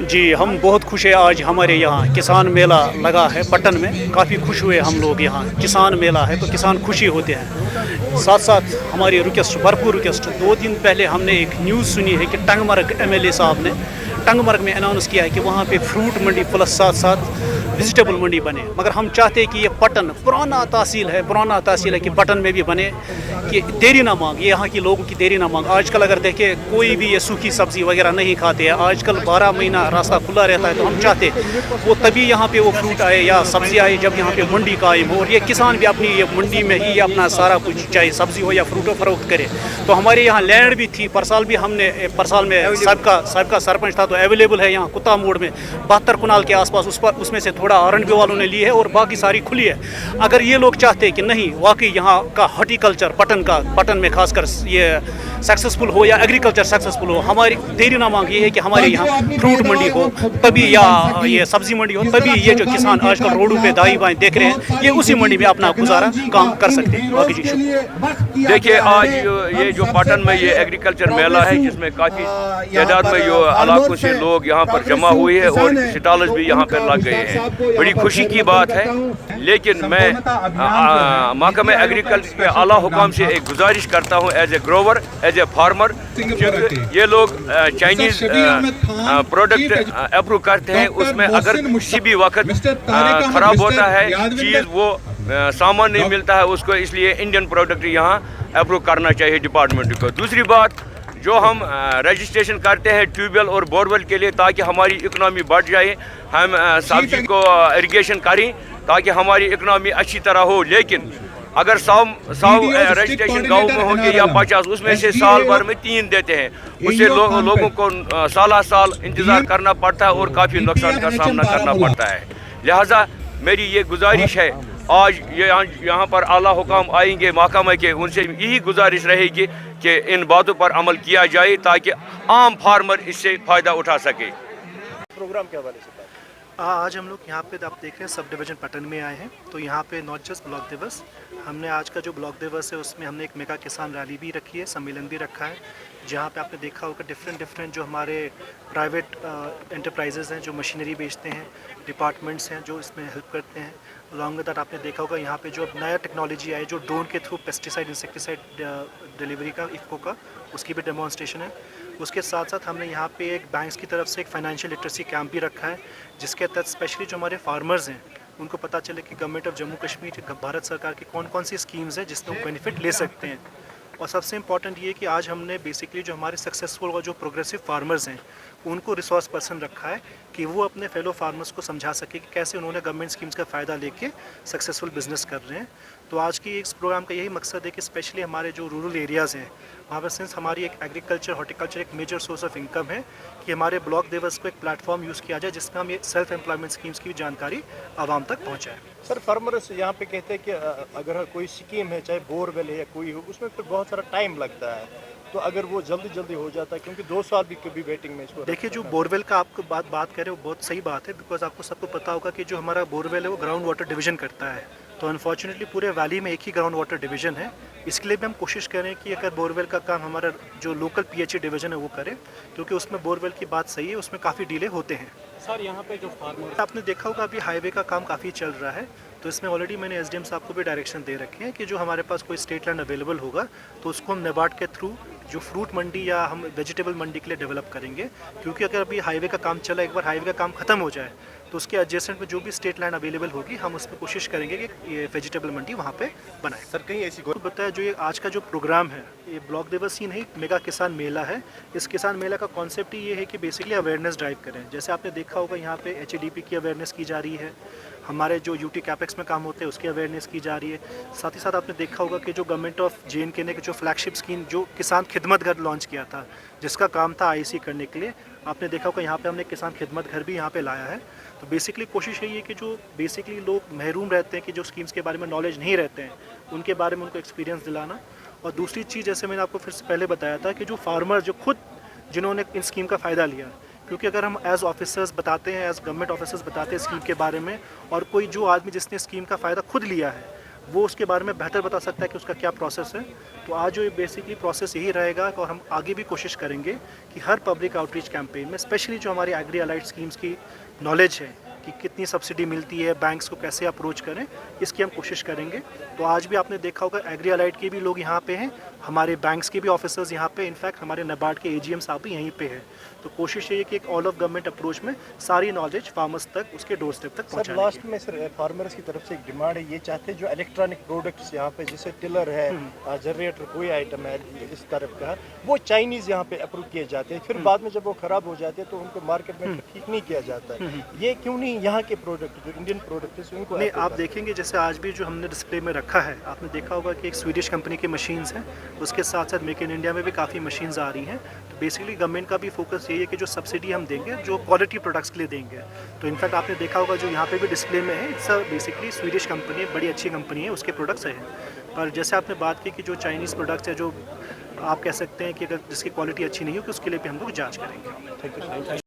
जी, हम बहुत खुश हैं। आज हमारे यहाँ किसान मेला लगा है पटन में। काफ़ी खुश हुए हम लोग। यहाँ किसान मेला है तो किसान खुशी होते हैं। साथ साथ हमारी रिक्वेस्ट, भरपूर रिक्वेस्ट, 2 दिन पहले हमने एक न्यूज़ सुनी है कि टंगमर्ग एमएलए साहब ने टंगमर्ग में अनाउंस किया है कि वहाँ पे फ्रूट मंडी प्लस साथ साथ वेजिटेबल मंडी बने। मगर हम चाहते हैं कि ये पटन पुराना तहसील है कि पटन में भी बने, कि देरी ना मांग, ये यहाँ के लोगों की देरी ना मांग। आजकल अगर देखें कोई भी ये सूखी सब्ज़ी वगैरह नहीं खाते हैं। आजकल 12 महीना रास्ता खुला रहता है, तो हम चाहते वो तभी यहाँ पे वो फ्रूट आए या सब्ज़ी आए जब यहाँ पे मंडी कायम हो, और ये किसान भी अपनी ये मंडी में ही अपना सारा कुछ, चाहे सब्ज़ी हो या फ्रूट हो, फरोख्त करे। तो हमारे यहाँ लैंड भी थी, परसाल भी हमने, परसाल में सबका सरपंच था तो अवेलेबल है यहाँ कुत्ता मोड़ में 72 कुनाल के आसपास। उसमें से थोड़ा आरएनबी वालों ने ली है और बाकी सारी खुली है। अगर ये लोग चाहते हैं कि नहीं वाकई यहाँ का हॉर्टिकल्चर पटन में खासकर ये सक्सेसफुल हो या एग्रीकल्चर सक्सेसफुल हो, हमारी देरी ना मांग ये है कि हमारे यहाँ फ्रूट मंडी हो तभी, या ये सब्जी मंडी हो तभी, ये जो किसान आजकल रोडों पे दाई बाएं देख रहे हैं ये उसी मंडी में अपना गुजारा काम कर सकते हैं। बाकी जी देखिए, आज ये जो पटन में ये एग्रीकल्चर मेला है जिसमें काफ़ी तादाद में जो इलाकों से लोग यहाँ पर जमा हुए हैं और स्टॉल्स भी यहाँ पर लग गए हैं, बड़ी खुशी की बात है। लेकिन मैं महकमा एग्रीकल्चर के आला हुकाम से एक गुजारिश करता हूँ as a grower, as a farmer, क्योंकि ये लोग चाइनीज़ प्रोडक्ट अप्रूव करते हैं, उसमें अगर किसी भी वक्त ख़राब होता है चीज़, वो सामान नहीं मिलता है उसको, इसलिए इंडियन प्रोडक्ट यहाँ अप्रूव करना चाहिए डिपार्टमेंट को। दूसरी बात, जो हम रजिस्ट्रेशन करते हैं ट्यूबवेल और बोरवेल के लिए ताकि हमारी इकनॉमी बढ़ जाए, हम सब्जी को इरिगेशन करें ताकि हमारी इकनॉमी अच्छी तरह हो। लेकिन अगर 100 रजिस्ट्रेशन गाँव में होंगे या 50, उसमें से साल भर में 3 देते हैं, उससे लोगों को साल इंतज़ार करना पड़ता है और काफ़ी नुकसान का सामना करना पड़ता है। लिहाजा मेरी ये गुजारिश है, आज यहाँ पर आला हुकाम आएंगे महकमा के, उनसे यही गुजारिश रहेगी कि इन बातों पर अमल किया जाए ताकि आम फार्मर इससे फ़ायदा उठा सके। प्रोग्राम के हवाले से आज हम लोग यहाँ पे आप देख रहे हैं सब डिवीज़न पटन में आए हैं। तो यहाँ पे नॉट जस्ट ब्लॉक दिवस, हमने आज का जो ब्लॉक दिवस है उसमें हमने एक मेगा किसान रैली भी रखी है, सम्मेलन भी रखा है, जहाँ पे आपने देखा होगा डिफरेंट जो हमारे प्राइवेट एंटरप्राइजेज़ हैं जो मशीनरी बेचते हैं, डिपार्टमेंट्स हैं जो इसमें हेल्प करते हैं। अलॉन्ग विद दैट आपने देखा होगा यहाँ पे जो नया टेक्नोलॉजी आई जो ड्रोन के थ्रू पेस्टिसाइड इंसेक्टिसाइड डिलीवरी का, इफ़को का, उसकी भी डेमोन्स्ट्रेशन है। उसके साथ साथ हमने यहाँ पे एक बैंक्स की तरफ से एक फाइनेंशियल लिटरेसी कैंप भी रखा है, जिसके तहत स्पेशली जो हमारे फार्मर्स हैं उनको पता चले कि गवर्नमेंट ऑफ जम्मू कश्मीर, भारत सरकार की कौन कौन सी स्कीम्स हैं जिससे वो बेनिफिट ले सकते हैं। और सबसे इम्पॉर्टेंट ये कि आज हमने बेसिकली जो हमारे सक्सेसफुल और जो प्रोग्रेसिव फार्मर्स हैं उनको रिसोर्स पर्सन रखा है कि वो अपने फेलो फार्मर्स को समझा सके कि कैसे उन्होंने गवर्नमेंट स्कीम्स का फ़ायदा लेके सक्सेसफुल बिजनेस कर रहे हैं। तो आज की इस प्रोग्राम का यही मकसद है कि स्पेशली हमारे जो रूरल एरियाज़ हैं वहाँ पर, सिंस हमारी एक एग्रीकल्चर हॉर्टिकल्चर एक मेजर सोर्स ऑफ इनकम है, कि हमारे ब्लॉक दिवस को एक प्लेटफॉर्म यूज़ किया जाए जिसमें हम ये सेल्फ एम्प्लॉयमेंट स्कीम्स की जानकारी आवाम तक पहुँचाएँ। सर, फार्मर्स यहाँ पे कहते हैं कि अगर कोई स्कीम है, चाहे बोरवेल है या कोई हो, उसमें फिर बहुत सारा टाइम लगता है, तो अगर वो जल्दी हो जाता है, क्योंकि 2 साल भी कभी वेटिंग में इसको। देखिए, जो बोरवेल का आपको बात कर रहे हो बहुत सही बात है, बिकॉज आपको सबको पता होगा कि जो हमारा बोरवेल है वो ग्राउंड वाटर डिवीज़न करता है। तो अनफॉर्चुनेटली पूरे वैली में एक ही ग्राउंड वाटर डिवीज़न है। इसके लिए भी हम कोशिश करें कि अगर बोरवेल का काम हमारा जो लोकल पीएचई डिवीज़न है वो करे, क्योंकि उसमें बोरवेल की बात सही है, उसमें काफ़ी डिले होते हैं। सर, यहाँ पे जो फार्मर, आपने देखा होगा अभी हाईवे का काम काफ़ी चल रहा है, तो इसमें ऑलरेडी मैंने एसडीएम साहब को भी डायरेक्शन दे रखे हैं कि जो हमारे पास कोई स्टेट लैंड अवेलेबल होगा तो उसको हम नेबार्ड के थ्रू जो फ्रूट मंडी या हम वेजिटेबल मंडी के लिए डेवलप करेंगे। क्योंकि अगर अभी हाईवे का काम चला, एक बार हाईवे का काम ख़त्म हो जाए तो उसके एडजेसेंट में जो भी स्टेट लैंड अवेलेबल होगी हम उस पर कोशिश करेंगे कि ये वेजिटेबल मंडी वहाँ पे बनाए। सर, कहीं ऐसी बताया जो ये आज का जो प्रोग्राम है ये ब्लॉक दिवस ही नहीं, मेगा किसान मेला है। इस किसान मेला का कॉन्सेप्ट ही ये है कि बेसिकली अवेयरनेस ड्राइव करें। जैसे आपने देखा होगा यहाँ पे एचएडीपी की अवेयरनेस की जा रही है, हमारे जो यूटी कैपेक्स में काम होते हैं उसकी अवेयरनेस की जा रही है। साथ ही साथ आपने देखा होगा कि जो गवर्नमेंट ऑफ JNK ने जो फ्लैगशिप स्कीम जो किसान खिदमत घर लॉन्च किया था, जिसका काम था IC करने के लिए, आपने देखा होगा यहाँ पे हमने किसान खिदमत घर भी यहाँ पे लाया है। तो बेसिकली कोशिश यही है कि जो बेसिकली लोग महरूम रहते हैं कि जो स्कीम्स के बारे में नॉलेज नहीं रहते हैं उनके बारे में उनको एक्सपीरियंस दिलाना। और दूसरी चीज़, जैसे मैंने आपको फिर से पहले बताया था कि जो फार्मर जो खुद जिन्होंने इन स्कीम का फ़ायदा लिया, क्योंकि अगर हम एज ऑफिसर्स बताते हैं, एज गवर्नमेंट ऑफिसर्स बताते हैं स्कीम के बारे में, और कोई जो आदमी जिसने स्कीम का फ़ायदा खुद लिया है वो उसके बारे में बेहतर बता सकता है कि उसका क्या प्रोसेस है। तो आज जो बेसिकली प्रोसेस यही रहेगा और हम आगे भी कोशिश करेंगे कि हर पब्लिक आउटरीच कैंपेन में स्पेशली जो हमारी एग्री अलाइड स्कीम्स की नॉलेज है कि कितनी सब्सिडी मिलती है, बैंक्स को कैसे अप्रोच करें, इसकी हम कोशिश करेंगे। तो आज भी आपने देखा होगा एग्री अलाइड के भी लोग यहाँ पे हैं, हमारे बैंक्स के भी ऑफिसर्स यहाँ पे, इनफैक्ट हमारे नाबार्ड के एजीएम साहब भी यहीं पे हैं। तो कोशिश ये है कि एक ऑल ऑफ गवर्नमेंट अप्रोच में सारी नॉलेज फार्मर्स तक, उसके डोर स्टेप तक सर पहुँचाने लास्ट की। में सर फार्मर्स की तरफ से एक डिमांड है, ये चाहते हैं जो इलेक्ट्रॉनिक प्रोडक्ट्स यहाँ पे जैसे टिलर है, जनरेटर कोई आइटम है इस तरफ का, वो चाइनीज़ यहाँ पे अप्रूव किए जाते हैं, फिर बाद में जब वो ख़राब हो जाते हैं तो उनको मार्केट में ठीक नहीं किया जाता है। ये क्यों नहीं यहाँ के प्रोडक्ट जो इंडियन प्रोडक्ट है उनको नहीं, approve आप करते हैं? देखेंगे जैसे आज भी जो हमने डिस्प्ले में रखा है, आपने देखा होगा कि एक स्वीडिश कंपनी की मशीन्स हैं, उसके साथ साथ मेक इन इंडिया में भी काफ़ी मशीन्स आ रही हैं। तो बेसिकली गवर्नमेंट का भी फोकस यही है कि जो सब्सिडी हम देंगे जो क्वालिटी प्रोडक्ट्स के लिए देंगे। तो इनफैक्ट आपने देखा होगा जो यहाँ पे भी डिस्प्ले में है, इट्स बेसिकली स्वीडिश कंपनी है, बड़ी अच्छी कंपनी है, उसके प्रोडक्ट्स हैं। पर जैसे आपने बात की कि जो चाइनीज़ प्रोडक्ट्स है, जो आप कह सकते हैं कि अगर जिसकी क्वालिटी अच्छी नहीं होगी, उसके लिए भी हम लोग जाँच करेंगे। Thank you, sir.